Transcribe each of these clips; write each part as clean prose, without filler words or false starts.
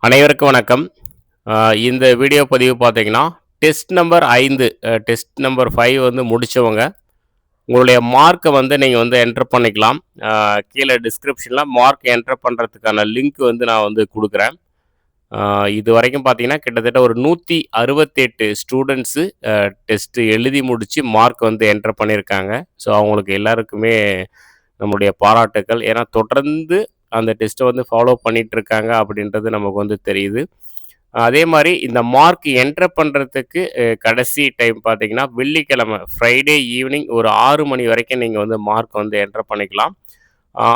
அனைவருக்கும் வணக்கம். இந்த வீடியோ பதிவு பார்த்தீங்கன்னா, டெஸ்ட் நம்பர் 5 டெஸ்ட் நம்பர் 5 வந்து முடிச்சவங்க, உங்களுடைய மார்க்க வந்து நீங்க வந்து என்டர் பண்ணிக்கலாம். அ கீழ டிஸ்கிரிப்ஷன்ல மார்க் என்டர் பண்றதுக்கான லிங்க் வந்து நான் வந்து குடுக்குறேன். அ இதுவரைக்கும் பார்த்தீங்கன்னா, கிட்டத்தட்ட ஒரு 168 ஸ்டூடண்ட்ஸு டெஸ்ட் எழுதி முடிச்சு மார்க் வந்து என்டர் பண்ணியிருக்காங்க. ஸோ, அவங்களுக்கு எல்லாருக்குமே நம்முடைய பாராட்டுக்கள். ஏன்னா, தொடர்ந்து அந்த டெஸ்ட்ட வந்து ஃபாலோ பண்ணிட்டுருக்காங்க அப்படின்றது நமக்கு வந்து தெரியுது. அதே மாரி இந்த மார்க் என்டர் பண்றதுக்கு கடைசி டைம் பார்த்தீங்கன்னா, வெள்ளிக்கிழமை ஃப்ரைடே ஈவினிங் ஒரு 6 மணி வரைக்கும் நீங்க வந்து மார்க் வந்து என்டர் பண்ணிக்கலாம்.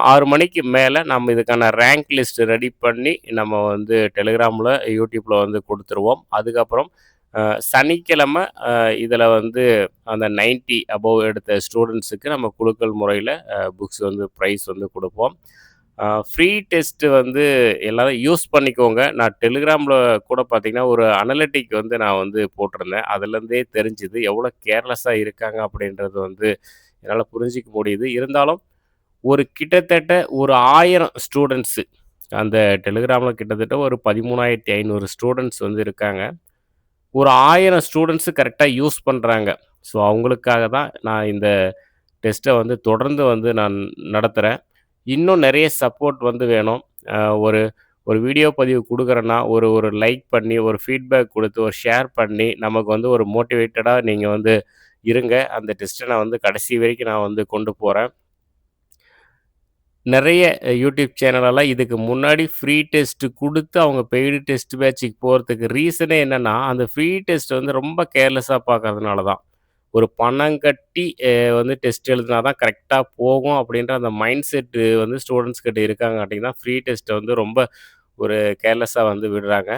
6 மணிக்கு மேல நம்ம இதுக்கான ரேங்க் லிஸ்ட் ரெடி பண்ணி நம்ம வந்து டெலிகிராம்ல, யூடியூப்ல வந்து குடுத்துருவோம். அதுக்கப்புறம் சனிக்கிழமை இதில வந்து அந்த 90 அபோவ் எடுத்த ஸ்டூடண்ட்ஸுக்கு நம்ம குலுக்கல் முறையில புக்ஸ் வந்து ப்ரைஸ் வந்து குடுப்போம். ஃப்ரீ டெஸ்ட்டு வந்து எல்லாரும் யூஸ் பண்ணிக்கோங்க. நான் டெலிகிராமில கூட பார்த்தீங்கன்னா, ஒரு அனலிட்டிக் வந்து நான் வந்து போட்டிருந்தேன். அதுலேருந்தே தெரிஞ்சுது எவ்வளோ கேர்லெஸ்ஸா இருக்காங்க அப்படின்றது வந்து என்னால புரிஞ்சுக்க முடியுது. இருந்தாலும் ஒரு கிட்டத்தட்ட ஒரு 1000 ஸ்டூடண்ட்ஸு அந்த டெலிகிராமில கிட்டத்தட்ட ஒரு 13,500 ஸ்டூடண்ட்ஸ் வந்து இருக்காங்க. ஒரு 1000 ஸ்டூடண்ட்ஸு கரெக்ட்டா யூஸ் பண்றாங்க. ஸோ, அவங்களுக்காக தான் நான் இந்த டெஸ்ட்ட வந்து தொடர்ந்து வந்து நான் நடத்துறேன். இன்னும் நெறைய சப்போர்ட் வந்து வேணும். அ ஒரு ஒரு வீடியோ பதிவு குடுக்குறேன்னா, ஒரு ஒரு லைக் பண்ணி, ஒரு ஃபீட்பேக் குடுத்து, ஒரு ஷேர் பண்ணி, நமக்கு வந்து ஒரு மோட்டிவேட்டடா நீங்க வந்து இருங்க. அந்த டெஸ்ட்ட நான் வந்து கடைசி வரைக்கும் நான் வந்து கொண்டு போறேன். நெறைய யூடியூப் சேனலெல்லாம் இதுக்கு முன்னாடி ஃப்ரீ டெஸ்ட் குடுத்து, அவங்க பெய்டு டெஸ்ட் பேட்சுக்கு போறதுக்கு ரீசனே என்னன்னா, அந்த ஃப்ரீ டெஸ்ட் வந்து ரொம்ப கேர்லெஸ்ஸா பார்க்கறதுனால தான். ஒரு பணம் கட்டி வந்து டெஸ்ட் எழுதுனா தான் கரெக்ட்டா போகும் அப்படின்ற அந்த மைண்ட் செட்டு வந்து ஸ்டூடண்ட்ஸ் கிட்ட இருக்காங்காட்டிக்கு தான் ஃப்ரீ டெஸ்ட்ட வந்து ரொம்ப ஒரு கேர்லெஸ்ஸா வந்து விடுறாங்க.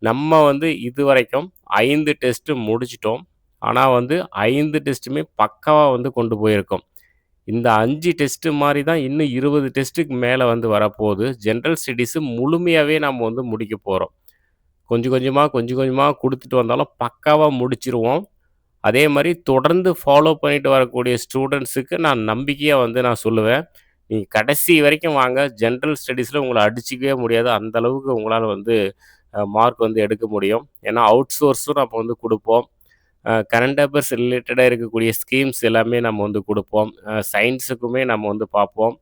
நம்ம வந்து இதுவரைக்கும் 5 டெஸ்ட்டு முடிச்சுட்டோம். ஆனா வந்து 5 டெஸ்ட்டுமே பக்காவா வந்து கொண்டு போயிருக்கோம். இந்த 5 டெஸ்ட்டு மாரி தான் இன்னும் 20 டெஸ்ட்டுக்கு மேல வந்து வரப்போது. ஜெனரல் ஸ்டடீஸு முழுமையாவே நம்ம வந்து முடிக்க போறோம். கொஞ்சம் கொஞ்சமா, கொஞ்சம் கொஞ்சமா குடுத்துட்டு வந்தாலும் பக்காவா முடிச்சுருவோம். அதே மாரி தொடர்ந்து ஃபாலோ பண்ணிட்டு வரக்கூடிய ஸ்டூடண்ட்ஸுக்கு நான் நம்பிக்கையா வந்து நான் சொல்லுவேன். நீங்க கடைசி வரைக்கும் வாங்க. ஜெனரல் ஸ்டடீஸ்ல உங்கள அடிச்சுக்கவே முடியாது. அந்த அளவுக்கு உங்களால வந்து மார்க் வந்து எடுக்க முடியும். ஏன்னா அவுட் சோர்ஸும் நம்ம வந்து குடுப்போம். கரண்ட் அஃபேர்ஸ் ரிலேட்டடா இருக்கக்கூடிய ஸ்கீம்ஸ் எல்லாமே நம்ம வந்து குடுப்போம். சயின்ஸுக்குமே நம்ம வந்து பார்ப்போம்.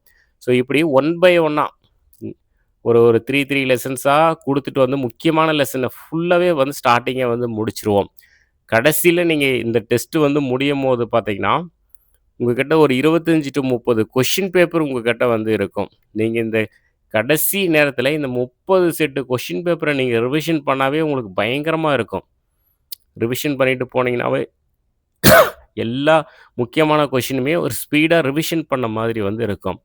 ஸோ இப்படி ஒன் பை ஒன்னா ஒரு ஒரு 3 லெசன்ஸா குடுத்துட்டு வந்து முக்கியமான லெசன ஃபுல்லாவே வந்து ஸ்டார்ட்டிங்கே வந்து முடிச்சுருவோம். கடைசியில நீங்க இந்த டெஸ்ட் வந்து முடியும்போது பார்த்தீங்கன்னா, உங்ககிட்ட ஒரு 25 டூ 30 கொஸ்டின் பேப்பர் உங்ககிட்ட வந்து இருக்கும். நீங்க இந்த கடைசி நேரத்தில இந்த 30 செட்டு கொஸ்டின் பேப்பர நீங்க ரிவிஷன் பண்ணாவே உங்களுக்கு பயங்கரமா இருக்கும். ரிவிஷன் பண்ணிட்டு போனீங்கன்னாவே எல்லா முக்கியமான கொஸ்டினுமே ஒரு ஸ்பீடா ரிவிஷன் பண்ண மாதிரி வந்து இருக்கும்.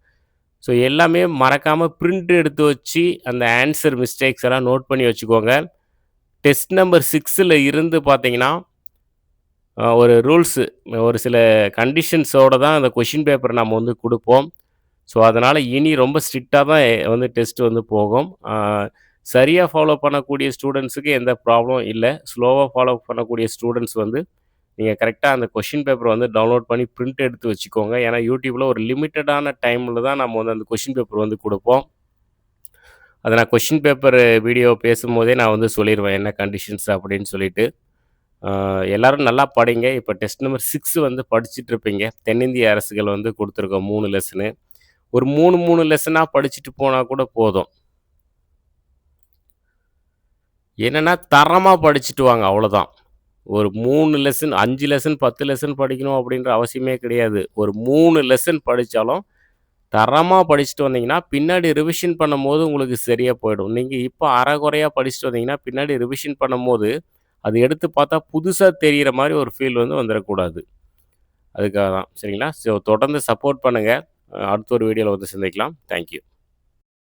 ஸோ எல்லாமே மறக்காம பிரிண்ட் எடுத்து வச்சு, அந்த ஆன்சர் மிஸ்டேக்ஸ் எல்லாம் நோட் பண்ணி வச்சுக்கோங்க. டெஸ்ட் நம்பர் 6ல இருந்து பார்த்தீங்கன்னா, ஒரு ரூல்ஸு ஒரு சில கண்டிஷன்ஸோட தான் அந்த கொஸ்டின் பேப்பர் நம்ம வந்து குடுப்போம். ஸோ அதனால இனி ரொம்ப ஸ்ட்ரிக்ட்டா தான் வந்து டெஸ்ட் வந்து போகும். சரியா ஃபாலோ பண்ணக்கூடிய ஸ்டூடண்ட்ஸுக்கு எந்த ப்ராப்ளம் இல்ல. ஸ்லோவா ஃபாலோ பண்ணக்கூடிய ஸ்டூடண்ட்ஸ் வந்து நீங்க கரெக்ட்டா அந்த கொஸ்டின் பேப்பர வந்து டவுன்லோட் பண்ணி பிரிண்ட் எடுத்து வச்சுக்கோங்க. ஏன்னா, யூடியூப்ல ஒரு லிமிட்டடான டைம்ல தான் நம்ம வந்து அந்த கொஸ்டின் பேப்பர் வந்து குடுப்போம். அத நான் கொஸ்டின் பேப்பர் வீடியோ பேசும்போதே நான் வந்து சொல்லிருவேன். என்ன கண்டிஷன்ஸ் அப்படின்னு சொல்லிட்டு. அ எல்லாரும் நல்லா படிங்க. இப்ப டெஸ்ட் நம்பர் 6 வந்து படிச்சுட்டு இருப்பீங்க. தென்னிந்திய அரசுகள் வந்து குடுத்துருக்கோம் 3 லெசனு. ஒரு 3, 3 லெசனா படிச்சுட்டு போனா கூட போதும். என்னன்னா, தரமா படிச்சுட்டு வாங்க அவ்வளோதான். ஒரு 3 லெசன் 5 லெசன், 10 லெசன் படிக்கணும் அப்படின்ற அவசியமே கிடையாது. ஒரு 3 லெசன் படிச்சாலும், தரமா படிச்சுட்டு வந்தீங்கன்னா, பின்னாடி ரிவிஷன் பண்ணும்போது உங்களுக்கு சரியா போயிடும். நீங்க இப்ப அரைகுறையா படிச்சுட்டு வந்தீங்கன்னா, பின்னாடி ரிவிஷன் பண்ணும்போது, அது எடுத்து பார்த்தா புதுசா தெரியிற மாரி ஒரு ஃபீல் வந்து வந்துறக்கூடாது. அதுக்காக தான். சரிங்களா? ஸோ தொடர்ந்து சப்போர்ட் பண்ணுங்க. அடுத்த ஒரு வீடியோல வந்து சந்திக்கலாம். Thank you.